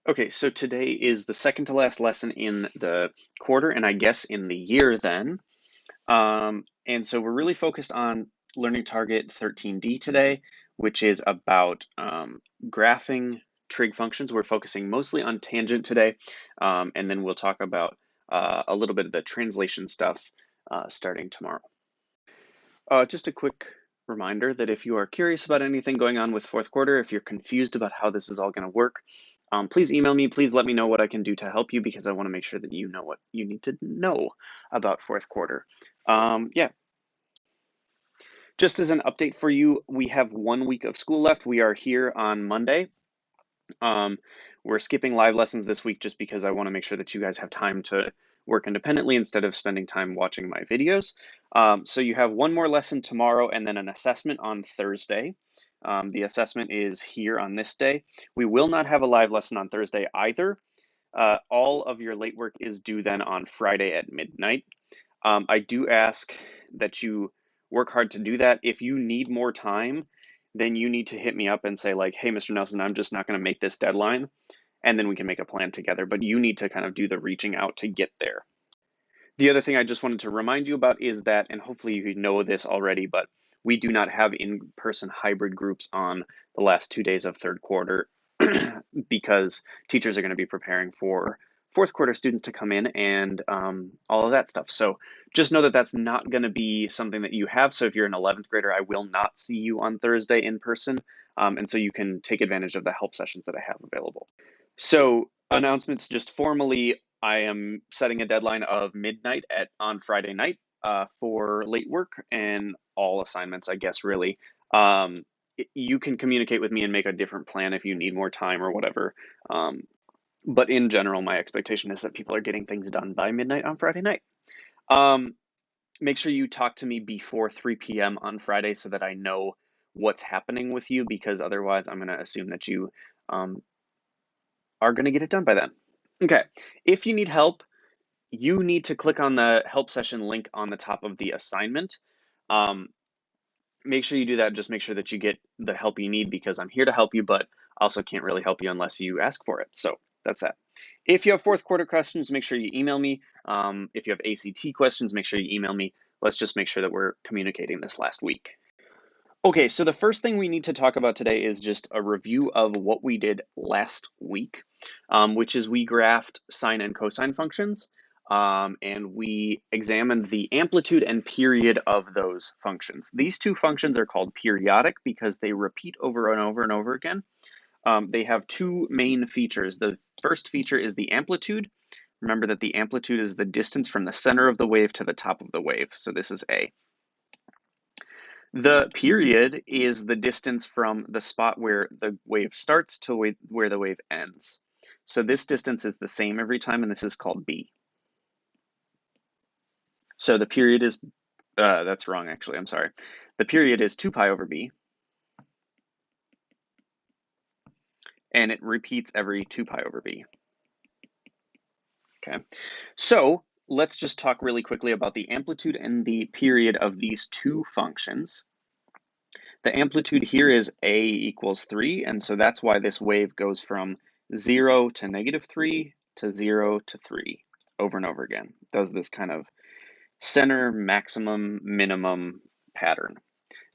Okay, so today is the second to last lesson in the quarter, and I guess in the year then. And so we're really focused on learning target 13D today, which is about graphing trig functions. We're focusing mostly on tangent today, and then we'll talk about a little bit of the translation stuff starting tomorrow. Just a quick reminder that if you are curious about anything going on with fourth quarter, if you're confused about how this is all going to work, please email me. Please let me know what I can do to help you because I want to make sure that you know what you need to know about fourth quarter. Yeah, just as an update for you, we have 1 week of school left. We are here on Monday. Um, we're skipping live lessons this week just because I want to make sure that you guys have time to work independently instead of spending time watching my videos. So you have one more lesson tomorrow and then an assessment on Thursday. The assessment is here on this day. We will not have a live lesson on Thursday either. All of your late work is due then on Friday at midnight. I do ask that you work hard to do that. If you need more time, then you need to hit me up and say like, hey, Mr. Nelson, I'm just not going to make this deadline. And then we can make a plan together. But you need to kind of do the reaching out to get there. The other thing I just wanted to remind you about is that, and hopefully you know this already, but we do not have in-person hybrid groups on the last 2 days of third quarter because teachers are going to be preparing for fourth quarter students to come in and all of that stuff. So just know that that's not going to be something that you have. So if you're an 11th grader, I will not see you on Thursday in person. And so you can take advantage of the help sessions that I have available. So announcements just formally, I am setting a deadline of midnight on Friday night for late work and all assignments, I guess, really. Um, you can communicate with me and make a different plan if you need more time or whatever. But in general, my expectation is that people are getting things done by midnight on Friday night. Um, Make sure you talk to me before 3 p.m. on Friday so that I know what's happening with you, because otherwise I'm going to assume that you um, are going to get it done by then. Okay, if you need help, you need to click on the help session link on the top of the assignment. Um, Make sure you do that. Just make sure that you get the help you need because I'm here to help you, but also can't really help you unless you ask for it. So that's that. If you have fourth quarter questions, make sure you email me. If you have ACT questions, make sure you email me. Let's just make sure that we're communicating this last week. Okay, so the first thing we need to talk about today is just a review of what we did last week, which is we graphed sine and cosine functions, and we examined the amplitude and period of those functions. These two functions are called periodic because they repeat over and over and over again. They have two main features. The first feature is the amplitude. Remember that the amplitude is the distance from the center of the wave to the top of the wave, so this is A. The period is the distance from the spot where the wave starts to where the wave ends. So this distance is the same every time, and this is called B. So the period is, that's wrong actually, I'm sorry. The period is 2 pi over B, and it repeats every 2 pi over B. Okay, so let's just talk really quickly about the amplitude and the period of these two functions. The amplitude here is A equals 3, and so that's why this wave goes from 0 to -3 to 0 to 3 over and over again. It does this kind of center, maximum, minimum pattern.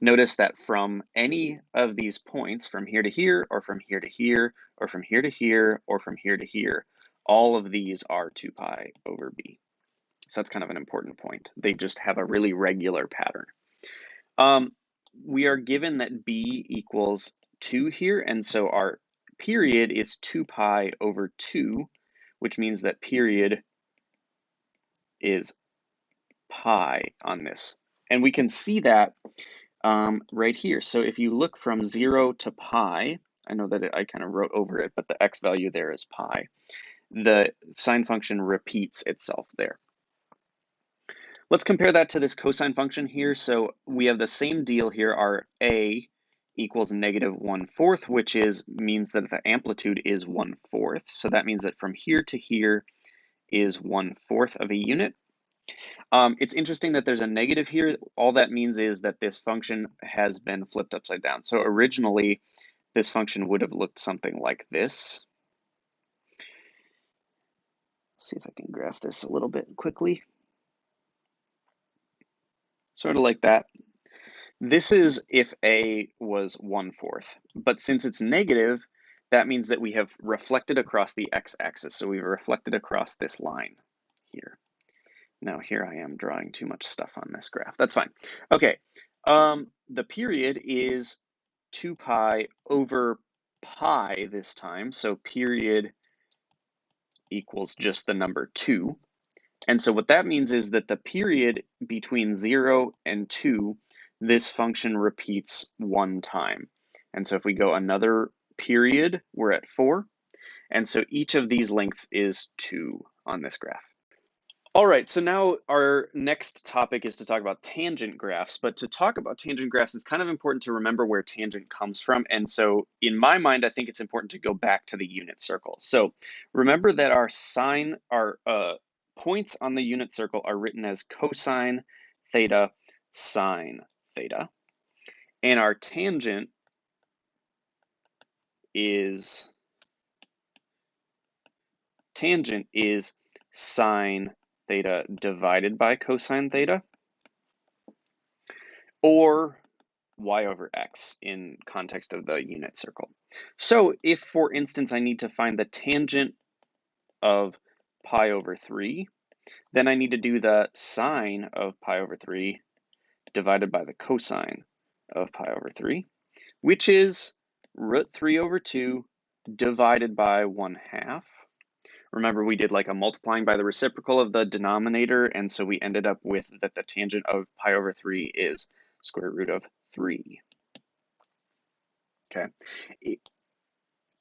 Notice that from any of these points, from here to here, or from here to here, or from here to here, or from here to here, all of these are 2 pi over B. So that's kind of an important point. They just have a really regular pattern. We are given that B equals 2 here, and so our period is 2 pi over 2, which means that period is pi on this. And we can see that right here. So if you look from 0 to pi, I know that I kind of wrote over it, but the x value there is pi. The sine function repeats itself there. Let's compare that to this cosine function here. So we have the same deal here. Our A equals -1/4, which means that the amplitude is 1/4. So that means that from here to here is 1/4 of a unit. It's interesting that there's a negative here. All that means is that this function has been flipped upside down. So originally, this function would have looked something like this. See if I can graph this a little bit quickly. Sort of like that. This is if a was 1/4, but since it's negative, that means that we have reflected across the x-axis. So we've reflected across this line here. Now here I am drawing too much stuff on this graph. That's fine. Okay, the period is 2 pi over pi this time. So period equals just the number 2. And so what that means is that the period between 0 and 2, this function repeats 1 time. And so if we go another period, we're at 4. And so each of these lengths is 2 on this graph. All right, so now our next topic is to talk about tangent graphs. But to talk about tangent graphs, it's kind of important to remember where tangent comes from. And so in my mind, I think it's important to go back to the unit circle. So remember that our points on the unit circle are written as cosine theta sine theta. And our tangent is sine theta divided by cosine theta, or y over x in context of the unit circle. So if, for instance, I need to find the tangent of pi over 3, then I need to do the sine of pi over 3 divided by the cosine of pi over 3, which is root 3 over 2 divided by 1/2. Remember, we did like a multiplying by the reciprocal of the denominator, and so we ended up with that the tangent of pi over 3 is square root of 3. Okay.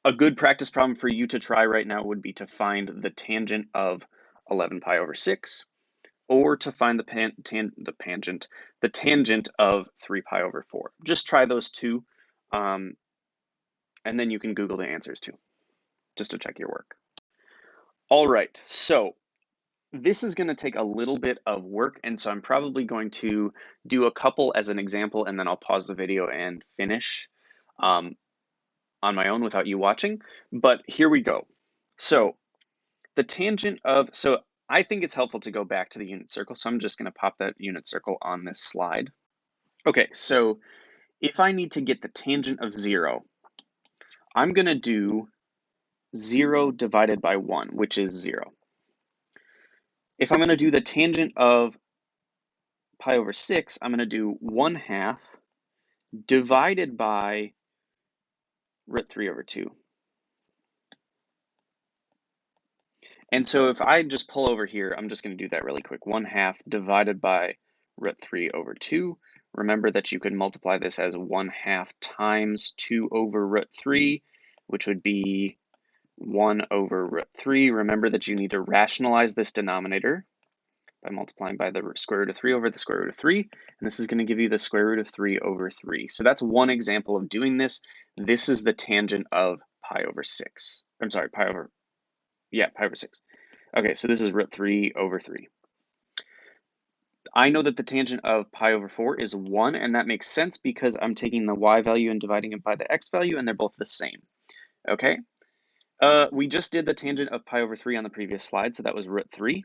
A good practice problem for you to try right now would be to find the tangent of 11 pi over 6, or to find the tangent of 3 pi over 4. Just try those two, and then you can Google the answers too, just to check your work. All right, so this is going to take a little bit of work, and so I'm probably going to do a couple as an example, and then I'll pause the video and finish on my own without you watching. But here we go. So the tangent of, so I think it's helpful to go back to the unit circle, so I'm just going to pop that unit circle on this slide. Okay, so if I need to get the tangent of 0, I'm going to do 0 divided by 1, which is 0. If I'm going to do the tangent of pi over 6, I'm going to do 1/2 divided by root 3 over 2. And so if I just pull over here, I'm just going to do that really quick. 1/2 divided by root 3 over 2. Remember that you could multiply this as 1/2 times 2 over root 3, which would be 1 over root 3. Remember that you need to rationalize this denominator by multiplying by the square root of 3 over the square root of 3. And this is going to give you the square root of 3 over 3. So that's one example of doing this. This is the tangent of pi over 6. I'm sorry, pi over 6. Okay, so this is root 3 over 3. I know that the tangent of pi over 4 is 1, and that makes sense because I'm taking the y value and dividing it by the x value, and they're both the same. Okay, we just did the tangent of pi over 3 on the previous slide, so that was root 3.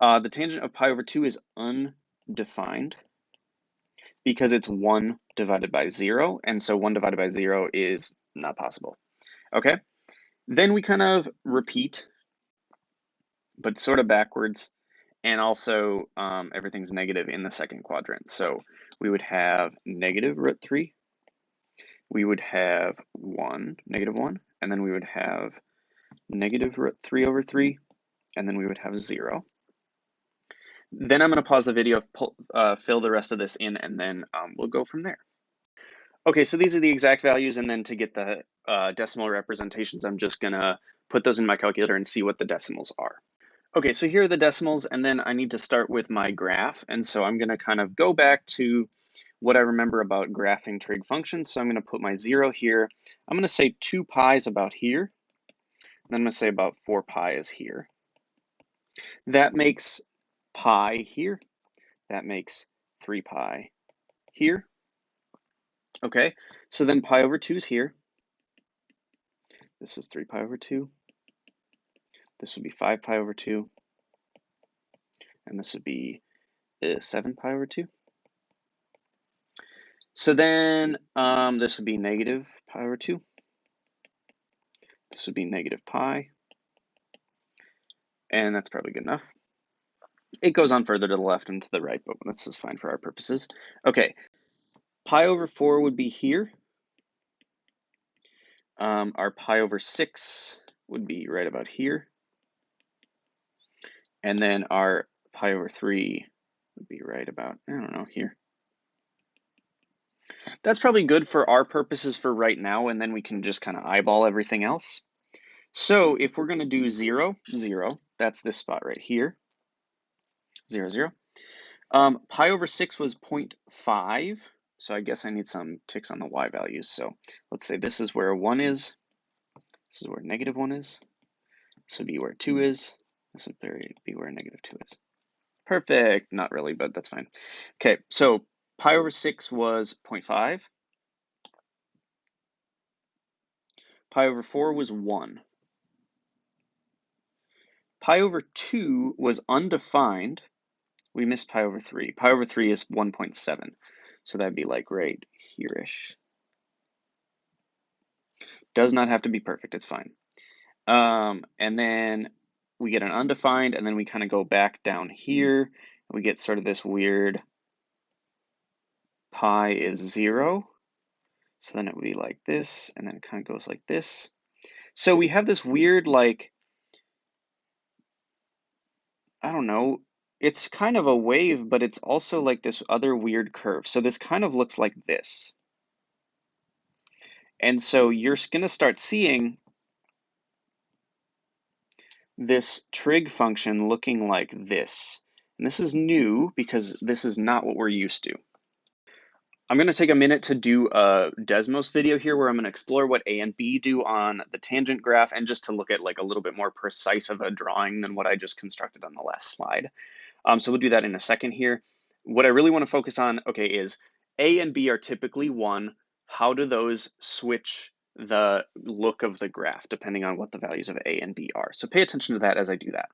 The tangent of pi over 2 is undefined because it's 1 divided by 0, and so 1 divided by 0 is not possible. Okay, then we kind of repeat, but sort of backwards, and also everything's negative in the second quadrant. So we would have negative root 3, we would have 1, negative 1, and then we would have negative root 3 over 3, and then we would have 0. Then I'm going to pause the video, fill the rest of this in, and then we'll go from there. Okay, so these are the exact values, and then to get the decimal representations, I'm just going to put those in my calculator and see what the decimals are. Okay, so here are the decimals, and then I need to start with my graph, and so I'm going to kind of go back to what I remember about graphing trig functions. So I'm going to put my 0 here. I'm going to say 2 pi is about here, and then I'm going to say about 4 pi is here. That makes pi here. That makes 3 pi here. Okay, so then pi over 2 is here. This is 3 pi over 2. This would be 5 pi over 2. And this would be 7 pi over 2. So then this would be negative pi over 2. This would be negative pi. And that's probably good enough. It goes on further to the left and to the right, but this is fine for our purposes. Okay, pi over 4 would be here. Our pi over 6 would be right about here. And then our pi over 3 would be right about, I don't know, here. That's probably good for our purposes for right now, and then we can just kind of eyeball everything else. So if we're going to do 0, 0, that's this spot right here, 0, 0. Pi over 6 was 0.5, so I guess I need some ticks on the y values. So let's say this is where 1 is, this is where negative 1 is, this would be where 2 is, this would be where negative 2 is. Perfect, not really, but that's fine. Okay, so pi over 6 was 0.5. Pi over 4 was 1. Pi over 2 was undefined. We missed pi over 3. Pi over 3 is 1.7. So that'd be like right here-ish. Does not have to be perfect, it's fine. And then we get an undefined, and then we kind of go back down here, and we get sort of this weird pi is 0. So then it would be like this, and then it kind of goes like this. So we have this weird, like, I don't know, it's kind of a wave, but it's also like this other weird curve. So this kind of looks like this. And so you're going to start seeing this trig function looking like this. And this is new because this is not what we're used to. I'm going to take a minute to do a Desmos video here where I'm going to explore what A and B do on the tangent graph and just to look at like a little bit more precise of a drawing than what I just constructed on the last slide. So we'll do that in a second here. What I really want to focus on, okay, is A and B are typically 1. How do those switch the look of the graph depending on what the values of A and B are? So pay attention to that as I do that.